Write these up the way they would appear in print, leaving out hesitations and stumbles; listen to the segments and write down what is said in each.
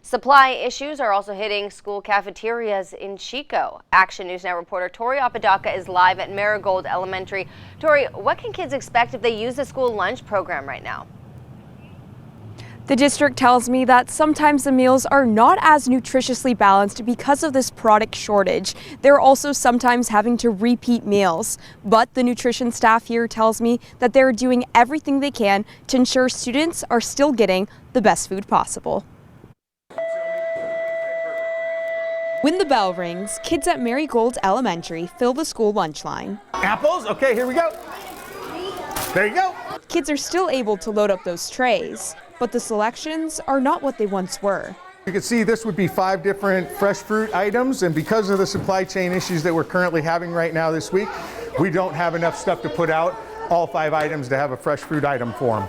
Supply issues are also hitting school cafeterias in Chico. Action News Now reporter Tori Apodaca is live at Marigold Elementary. Tori, what can kids expect if they use the school lunch program right now? The district tells me that sometimes the meals are not as nutritiously balanced because of this product shortage. They're also sometimes having to repeat meals. But the nutrition staff here tells me that they're doing everything they can to ensure students are still getting the best food possible. When the bell rings, kids at Marigold Elementary fill the school lunch line. Apples? Okay, here we go. There you go. Kids are still able to load up those trays, but the selections are not what they once were. You can see this would be 5 different fresh fruit items, and because of the supply chain issues that we're currently having right now this week, we don't have enough stuff to put out all 5 items to have a fresh fruit item for them.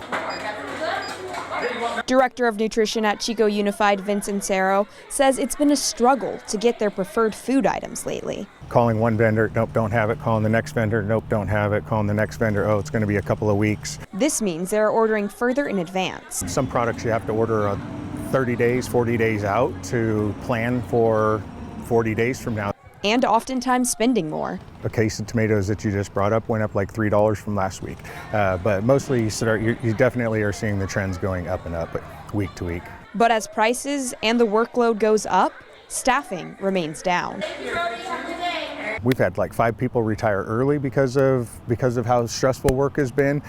Director of Nutrition at Chico Unified, Vincent Cerro, says it's been a struggle to get their preferred food items lately. Calling one vendor, nope, don't have it. Calling the next vendor, nope, don't have it. Calling the next vendor, oh, it's going to be a couple of weeks. This means they're ordering further in advance. Some products you have to order 30 days, 40 days out to plan for 40 days from now. And oftentimes spending more. A case of tomatoes that you just brought up went up like $3 from last week. But mostly you definitely are seeing the trends going up and up week to week. But as prices and the workload goes up, staffing remains down. We've had like 5 people retire early because of how stressful work has been.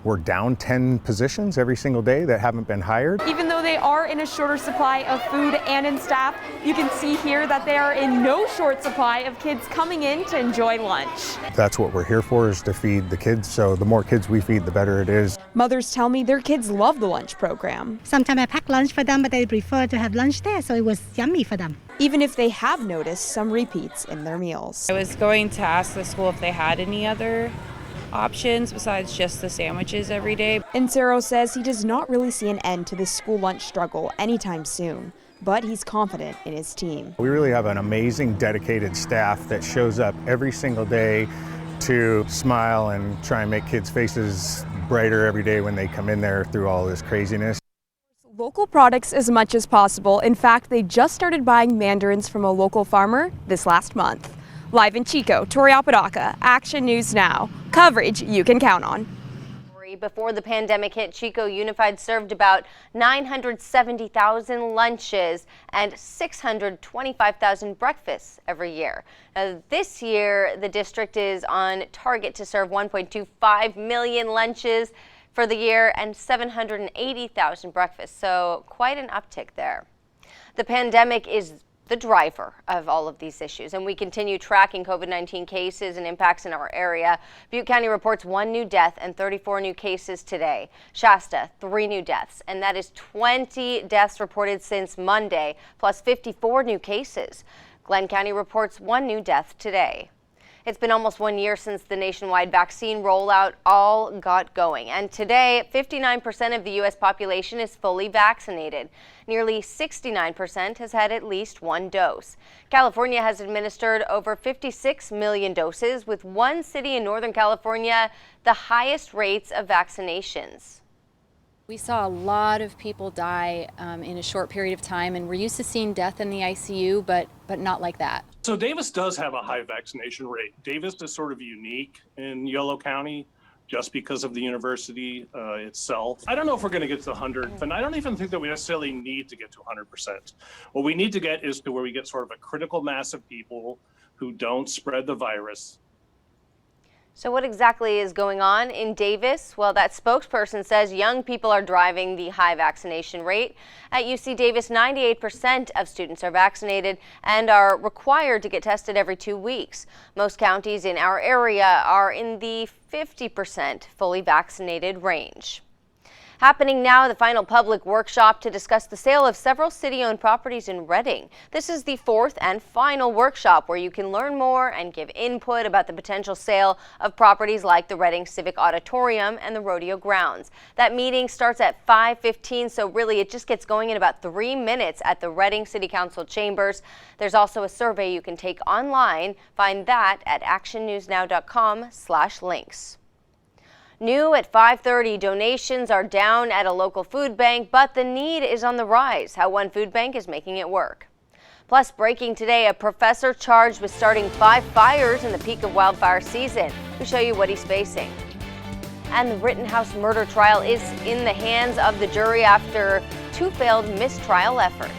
We're down 10 positions every single day that haven't been hired. Even though they are in a shorter supply of food and in staff, you can see here that they are in no short supply of kids coming in to enjoy lunch. That's what we're here for, is to feed the kids. So the more kids we feed, the better it is. Mothers tell me their kids love the lunch program. Sometimes I pack lunch for them, but they prefer to have lunch there, so it was yummy for them. Even if they have noticed some repeats in their meals. I was going to ask the school if they had any other options besides just the sandwiches every day. And Cerro says he does not really see an end to this school lunch struggle anytime soon, but he's confident in his team. We really have an amazing, dedicated staff that shows up every single day to smile and try and make kids' faces brighter every day when they come in there through all this craziness. Local products as much as possible. In fact, they just started buying mandarins from a local farmer this last month. Live in Chico, Tori Apodaca, Action News Now. Coverage you can count on. Before the pandemic hit, Chico Unified served about 970,000 lunches and 625,000 breakfasts every year. Now, this year, the district is on target to serve 1.25 million lunches for the year and 780,000 breakfasts, so quite an uptick there. The pandemic is the driver of all of these issues, and we continue tracking COVID-19 cases and impacts in our area. Butte County reports 1 new death and 34 new cases today. Shasta, 3 new deaths, and that is 20 deaths reported since Monday, plus 54 new cases. Glenn County reports 1 new death today. It's been almost 1 year since the nationwide vaccine rollout all got going. And today, 59% of the U.S. population is fully vaccinated. Nearly 69% has had at least 1 dose. California has administered over 56 million doses, with 1 city in Northern California the highest rates of vaccinations. We saw a lot of people die in a short period of time, and we're used to seeing death in the ICU, but not like that. So Davis does have a high vaccination rate. Davis is sort of unique in Yolo County just because of the university itself. I don't know if we're going to get to 100, and I don't even think that we necessarily need to get to 100%. What we need to get is to where we get sort of a critical mass of people who don't spread the virus. So what exactly is going on in Davis? Well, that spokesperson says young people are driving the high vaccination rate. At UC Davis, 98% of students are vaccinated and are required to get tested every 2 weeks. Most counties in our area are in the 50% fully vaccinated range. Happening now, the final public workshop to discuss the sale of several city-owned properties in Reading. This is the 4th and final workshop where you can learn more and give input about the potential sale of properties like the Reading Civic Auditorium and the Rodeo Grounds. That meeting starts at 5:15, so really it just gets going in about 3 minutes at the Reading City Council chambers. There's also a survey you can take online. Find that at actionnewsnow.com/links. New at 5:30, donations are down at a local food bank, but the need is on the rise. How one food bank is making it work. Plus, breaking today, a professor charged with starting 5 fires in the peak of wildfire season. We show you what he's facing. And the Rittenhouse murder trial is in the hands of the jury after 2 failed mistrial efforts.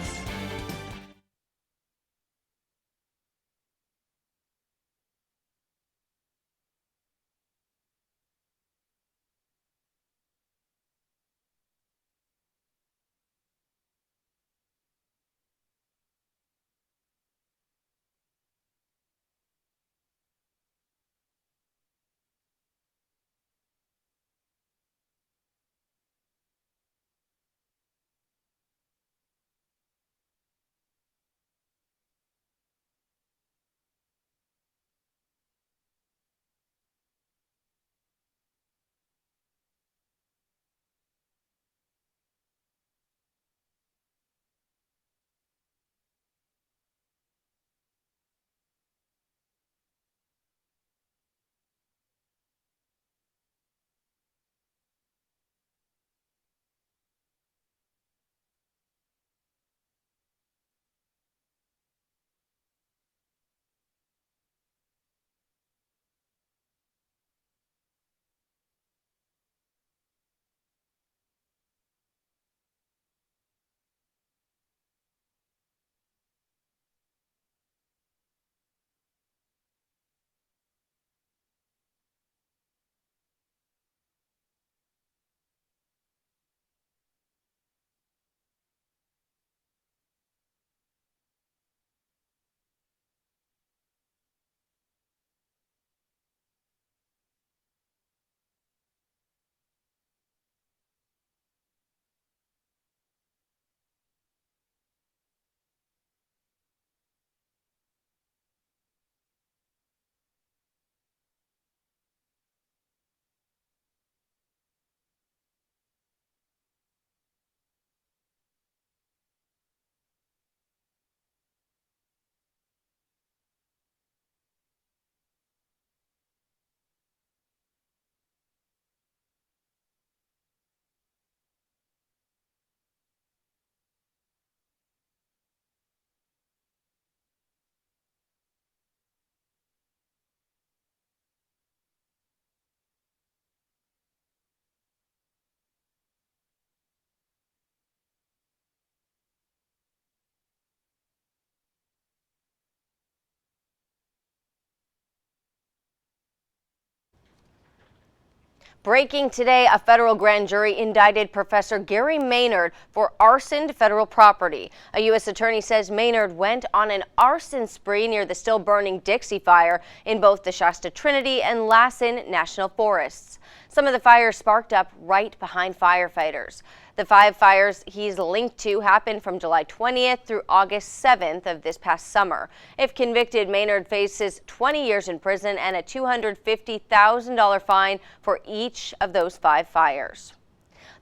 Breaking today, a federal grand jury indicted Professor Gary Maynard for arson to federal property. A U.S. attorney says Maynard went on an arson spree near the still burning Dixie Fire in both the Shasta Trinity and Lassen National Forests. Some of the fires sparked up right behind firefighters. The 5 fires he's linked to happened from July 20th through August 7th of this past summer. If convicted, Maynard faces 20 years in prison and a $250,000 fine for each of those 5 fires.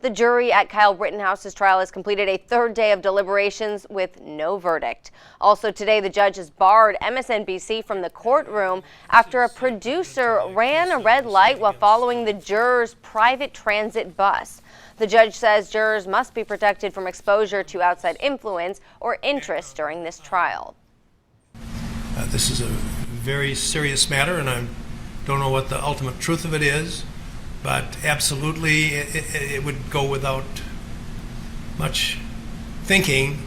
The jury at Kyle Rittenhouse's trial has completed a 3rd day of deliberations with no verdict. Also today, the judge has barred MSNBC from the courtroom after a producer ran a red light while following the jurors' private transit bus. The judge says jurors must be protected from exposure to outside influence or interest during this trial. This is a very serious matter, and I don't know what the ultimate truth of it is, but absolutely it would go without much thinking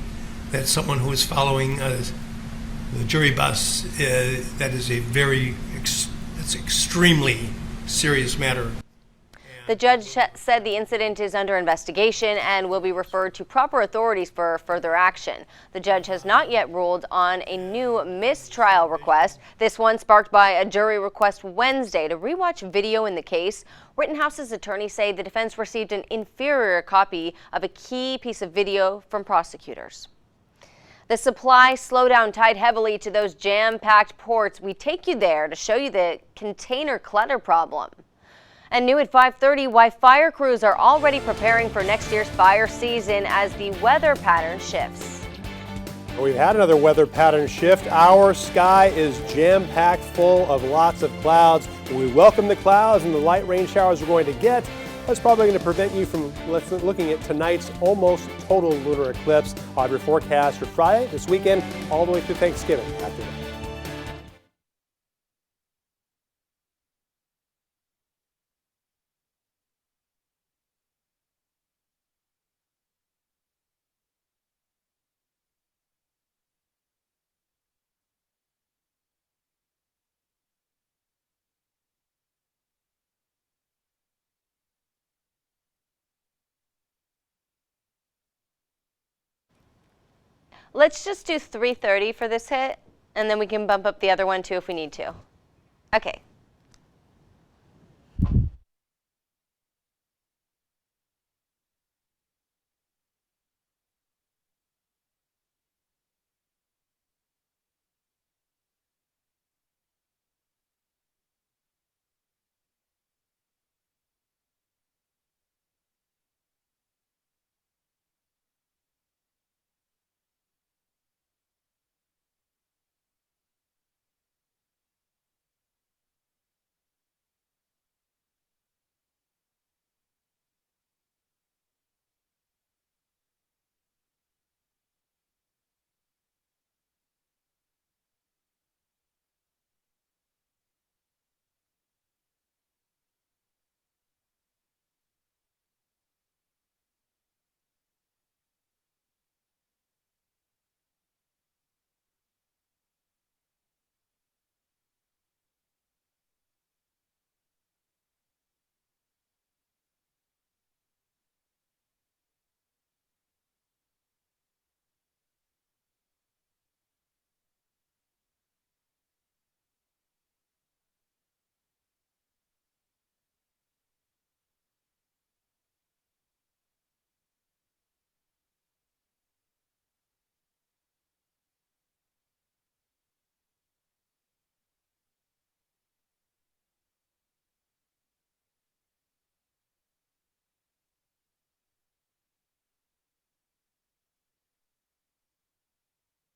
that someone who is following the jury bus, that is it's extremely serious matter. The judge said the incident is under investigation and will be referred to proper authorities for further action. The judge has not yet ruled on a new mistrial request. This one sparked by a jury request Wednesday to rewatch video in the case. Rittenhouse's attorneys say the defense received an inferior copy of a key piece of video from prosecutors. The supply slowdown tied heavily to those jam-packed ports. We take you there to show you the container clutter problem. And new at 5:30, why fire crews are already preparing for next year's fire season as the weather pattern shifts. We've had another weather pattern shift. Our sky is jam-packed full of lots of clouds. We welcome the clouds and the light rain showers we're going to get. That's probably going to prevent you from looking at tonight's almost total lunar eclipse. I'll have your forecast for Friday, this weekend, all the way through Thanksgiving after that. Let's just do 3:30 for this hit, and then we can bump up the other one too if we need to. Okay.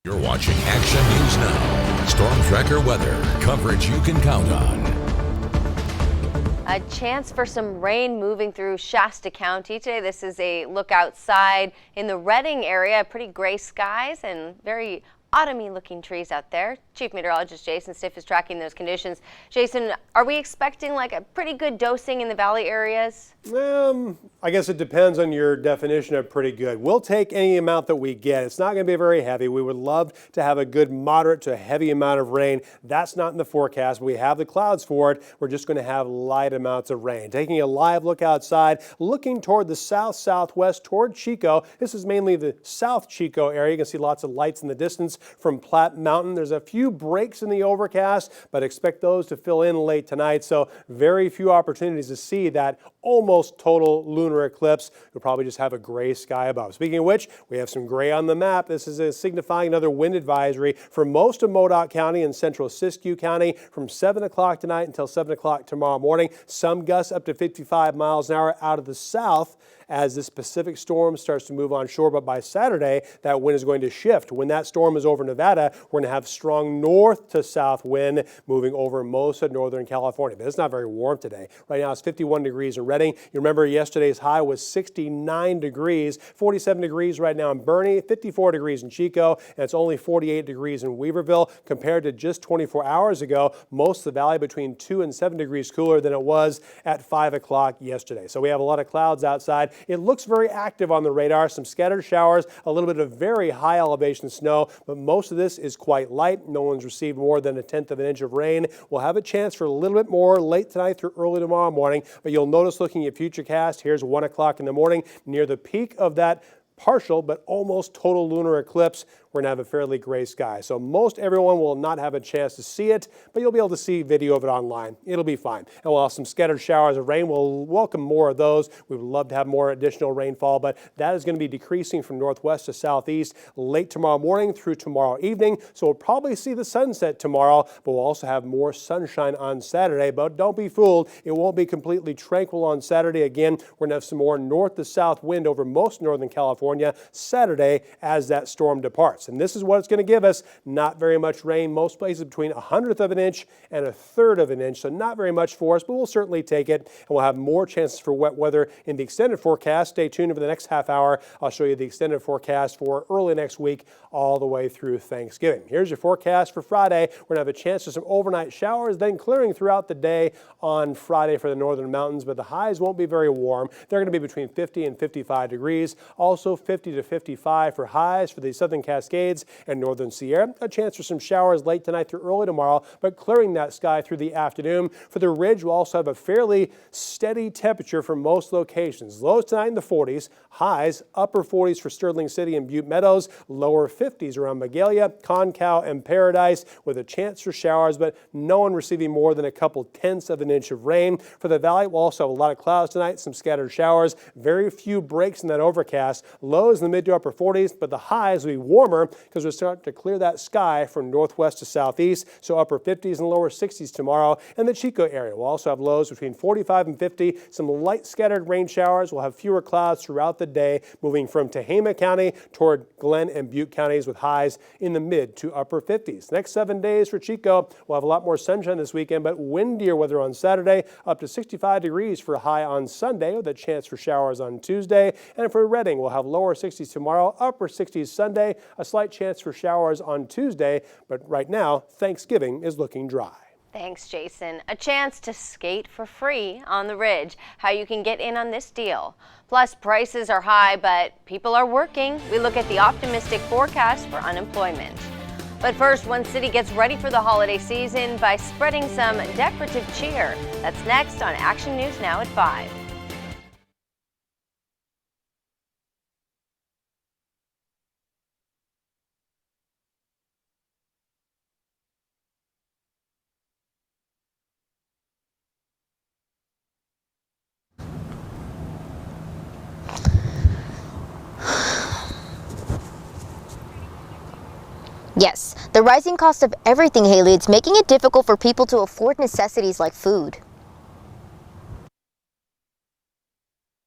You're watching Action News Now. Storm Tracker weather. Coverage you can count on. A chance for some rain moving through Shasta County today. This is a look outside in the Redding area. Pretty gray skies and very autumny looking trees out there. Chief Meteorologist Jason Stiff is tracking those conditions. Jason, are we expecting like a pretty good dosing in the valley areas? I guess it depends on your definition of pretty good. We'll take any amount that we get. It's not going to be very heavy. We would love to have a good moderate to heavy amount of rain. That's not in the forecast. We have the clouds for it. We're just going to have light amounts of rain. Taking a live look outside, looking toward the south-southwest, toward Chico. This is mainly the South Chico area. You can see lots of lights in the distance from Platte Mountain. There's a few breaks in the overcast, but expect those to fill in late tonight. So very few opportunities to see that almost total lunar eclipse. You'll probably just have a gray sky above. Speaking of which, we have some gray on the map. This is signifying another wind advisory for most of Modoc County and central Siskiyou County from 7 o'clock tonight until 7 o'clock tomorrow morning. Some gusts up to 55 miles an hour out of the south as this Pacific storm starts to move on shore. But by Saturday, that wind is going to shift. When that storm is over Nevada, we're going to have strong north to south wind moving over most of northern California. But it's not very warm today. Right now it's 51 degrees in Redding. You remember yesterday's high was 69 degrees, 47 degrees right now in Bernie, 54 degrees in Chico, and it's only 48 degrees in Weaverville compared to just 24 hours ago. Most of the valley between 2 and 7 degrees cooler than it was at 5 o'clock yesterday. So we have a lot of clouds outside. It looks very active on the radar. Some scattered showers, a little bit of very high elevation snow, but most of this is quite light. No one's received more than 1/10 of an inch of rain. We'll have a chance for a little bit more late tonight through early tomorrow morning, but you'll notice looking at Futurecast, here's 1 o'clock in the morning near the peak of that partial but almost total lunar eclipse. We're going to have a fairly gray sky. So most everyone will not have a chance to see it, but you'll be able to see video of it online. It'll be fine. And we'll have some scattered showers of rain. We'll welcome more of those. We would love to have more additional rainfall, but that is going to be decreasing from northwest to southeast late tomorrow morning through tomorrow evening. So we'll probably see the sunset tomorrow, but we'll also have more sunshine on Saturday. But don't be fooled. It won't be completely tranquil on Saturday. Again, we're going to have some more north to south wind over most northern California. California Saturday as that storm departs. And this is what it's going to give us. Not very much rain. Most places between 1/100 of an inch and 1/3 of an inch. So not very much for us, but we'll certainly take it. And we'll have more chances for wet weather in the extended forecast. Stay tuned over the next half hour. I'll show you the extended forecast for early next week all the way through Thanksgiving. Here's your forecast for Friday. We're going to have a chance for some overnight showers, then clearing throughout the day on Friday for the northern mountains, but the highs won't be very warm. They're going to be between 50 and 55 degrees. Also 50 to 55 for highs for the southern Cascades and northern Sierra. A chance for some showers late tonight through early tomorrow, but clearing that sky through the afternoon. For the ridge, we'll also have a fairly steady temperature for most locations. Lows tonight in the 40s, highs upper 40s for Sterling City and Butte Meadows, lower 50s around Magalia, Concow, and Paradise, with a chance for showers, but no one receiving more than a couple tenths of an inch of rain. For the valley, we'll also have a lot of clouds tonight, some scattered showers, very few breaks in that overcast. Lows in the mid to upper 40s, but the highs will be warmer because we'll start to clear that sky from northwest to southeast, so upper 50s and lower 60s tomorrow. And the Chico area will also have lows between 45 and 50, some light scattered rain showers. We'll have fewer clouds throughout the day, moving from Tehama County toward Glenn and Butte counties with highs in the mid to upper 50s. Next 7 days for Chico, we'll have a lot more sunshine this weekend, but windier weather on Saturday, up to 65 degrees for a high on Sunday with a chance for showers on Tuesday. And for Redding, we'll have lower 60s tomorrow, upper 60s Sunday, a slight chance for showers on Tuesday, but right now, Thanksgiving is looking dry. Thanks, Jason. A chance to skate for free on the Ridge. How you can get in on this deal. Plus, prices are high, but people are working. We look at the optimistic forecast for unemployment. But first, one city gets ready for the holiday season by spreading some decorative cheer. That's next on Action News Now at 5. Yes, the rising cost of everything, Haley, it's making it difficult for people to afford necessities like food.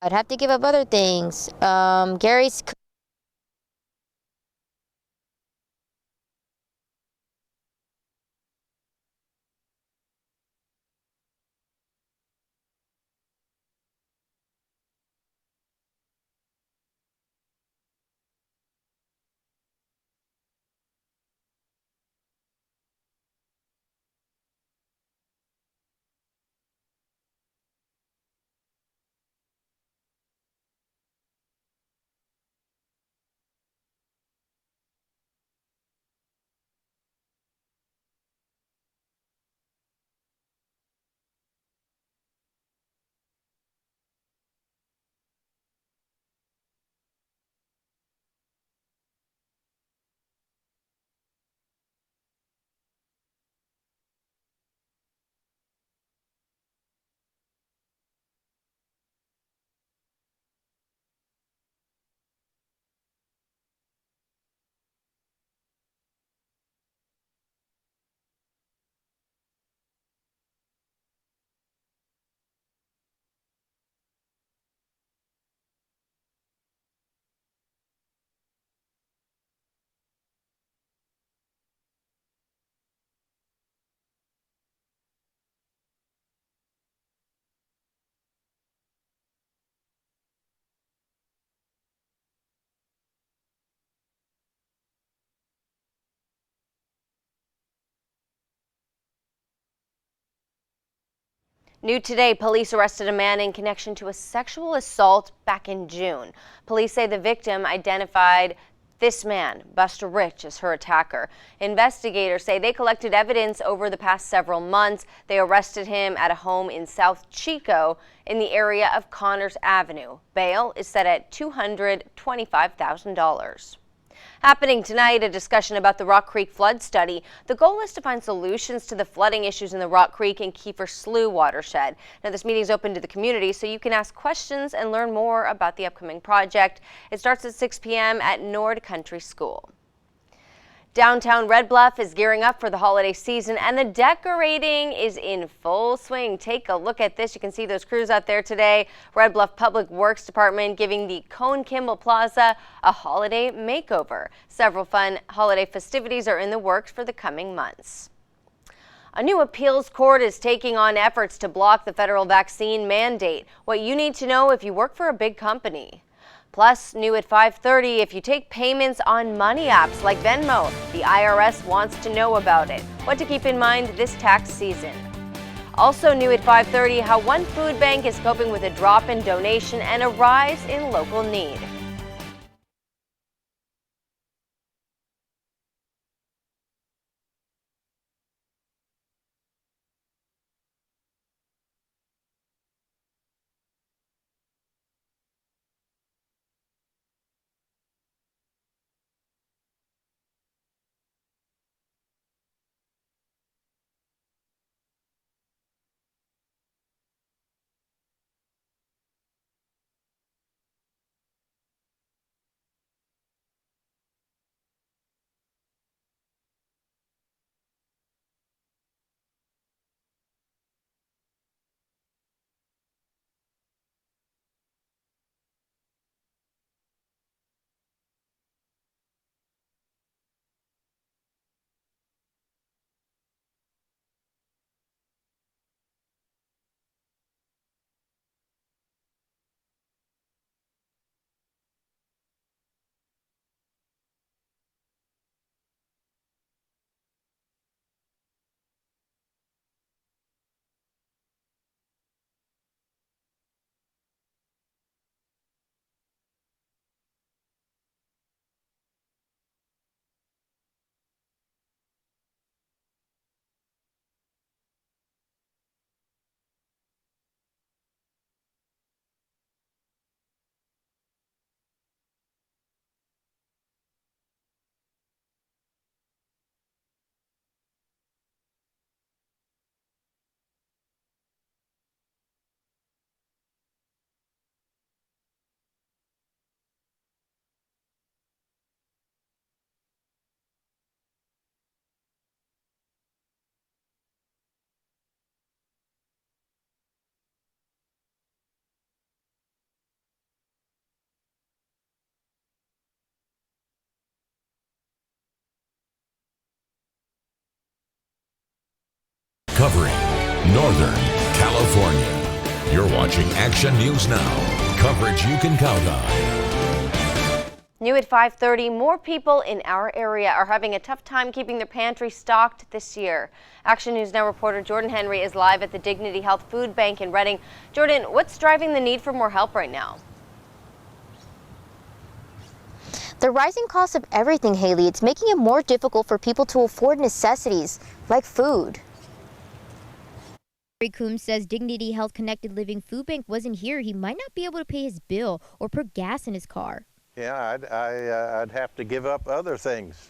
I'd have to give up other things. Gary's... New today, police arrested a man in connection to a sexual assault back in June. Police say the victim identified this man, Buster Rich, as her attacker. Investigators say they collected evidence over the past several months. They arrested him at a home in South Chico in the area of Connors Avenue. Bail is set at $225,000. Happening tonight, a discussion about the Rock Creek flood study. The goal is to find solutions to the flooding issues in the Rock Creek and Kiefer Slough watershed. Now, this meeting is open to the community, so you can ask questions and learn more about the upcoming project. It starts at 6 p.m. at Nord Country School. Downtown Red Bluff is gearing up for the holiday season, and the decorating is in full swing. Take a look at this. You can see those crews out there today. Red Bluff Public Works Department giving the Cone Kimball Plaza a holiday makeover. Several fun holiday festivities are in the works for the coming months. A new appeals court is taking on efforts to block the federal vaccine mandate. What you need to know if you work for a big company. Plus, new at 5:30, if you take payments on money apps like Venmo, the IRS wants to know about it. What to keep in mind this tax season. Also new at 5:30, how one food bank is coping with a drop in donation and a rise in local need. Covering Northern California. You're watching Action News Now. Coverage you can count on. New at 5:30, more people in our area are having a tough time keeping their pantry stocked this year. Action News Now reporter Jordan Henry is live at the Dignity Health Food Bank in Redding. Jordan, what's driving the need for more help right now? The rising cost of everything, Haley, it's making it more difficult for people to afford necessities like food. Coombs says Dignity Health Connected Living Food Bank wasn't here. He might not be able to pay his bill or put gas in his car. Yeah, I'd have to give up other things.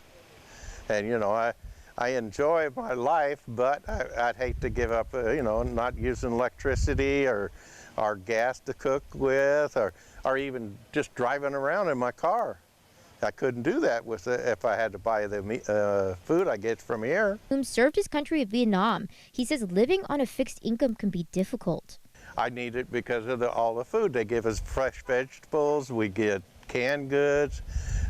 And, you know, I enjoy my life, but I'd hate to give up, you know, not using electricity or gas to cook with or even just driving around in my car. I couldn't do that with if I had to buy the food I get from here. Coombs served his country of Vietnam. He says living on a fixed income can be difficult. I need it because of all the food. They give us fresh vegetables, we get canned goods,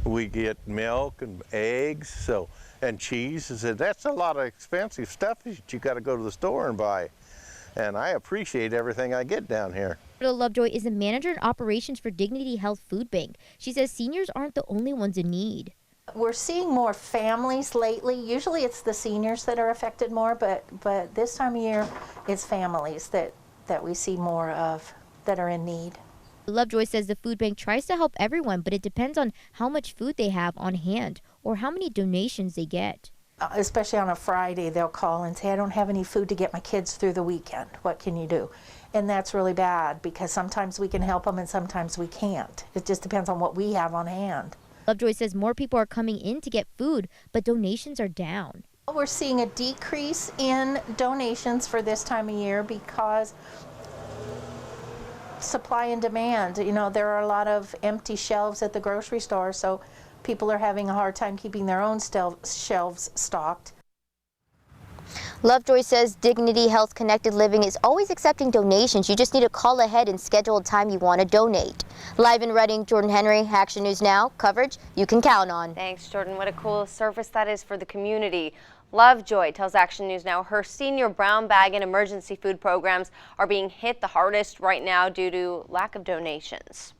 we get milk and eggs, and cheese. So that's a lot of expensive stuff that you got to go to the store and buy. And I appreciate everything I get down here. Lovejoy is the manager in operations for Dignity Health Food Bank. She says seniors aren't the only ones in need. We're seeing more families lately. Usually it's the seniors that are affected more, but this time of year it's families that we see more of that are in need. Lovejoy says the food bank tries to help everyone, but it depends on how much food they have on hand or how many donations they get. Especially on a Friday, they'll call and say, I don't have any food to get my kids through the weekend. What can you do? And that's really bad because sometimes we can help them and sometimes we can't. It just depends on what we have on hand. Lovejoy says more people are coming in to get food, but donations are down. We're seeing a decrease in donations for this time of year because supply and demand. You know, there are a lot of empty shelves at the grocery store, so People are having a hard time keeping their own shelves stocked. Lovejoy says Dignity Health Connected Living is always accepting donations. You just need to call ahead and schedule a time you want to donate. Live in Reading, Jordan Henry, Action News Now. Coverage you can count on. Thanks, Jordan. What a cool service that is for the community. Lovejoy tells Action News Now her senior brown bag and emergency food programs are being hit the hardest right now due to lack of donations.